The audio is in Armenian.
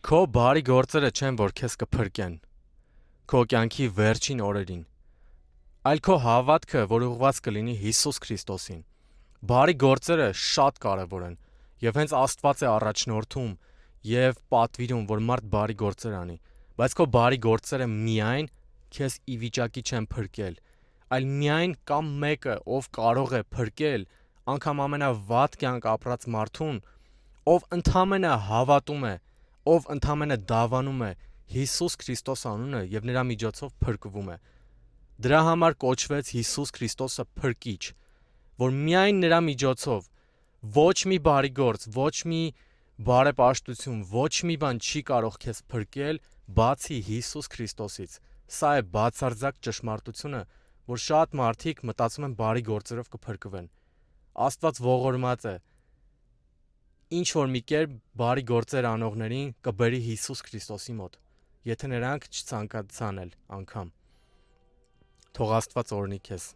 Քո բարի գործերը չեն, որ քեզ կփրկեն քո կյանքի վերջին օրերին, այլ քո հավատքը, որ ուղղված կլինի Հիսուս Քրիստոսին։ Բարի գործերը շատ կարևոր են, եւ հենց Աստված է առաջնորդում եւ պատվիրում, որ մարդ բարի գործեր անի, բայց քո բարի գործերը միայն քեզ ի վիճակի չեն փրկել, այլ միայն կամ մեկը, ով կարող է փրկել անգամ ամենավատ կյանք ապրած մարդուն, ով ընդամենը հավատում է, ով ընդամենը դավանում է Հիսուս Քրիստոս անունը եւ նրա միջոցով փրկվում է։ Դրա համար կոչվեց Հիսուս Քրիստոսը փրկիչ, որ միայն նրա միջոցով ոչ մի բարի գործ, ոչ մի բարեպաշտություն, ոչ մի բան չի կարող քեզ փրկել, բացի Հիսուս Քրիստոսից։ Սա է բացարձակ ճշմարտությունը, որ շատ մարդիկ մտածում են բարի գործերով կփրկվեն։ Աստված ողորմած է, ինչ որ մի կերպ բարի գործեր անողներին կբերի Հիսուս Քրիստոսի մոտ, եթե նրանք չցանկացան էլ անգամ։ Թող Աստված օրհնի քեզ։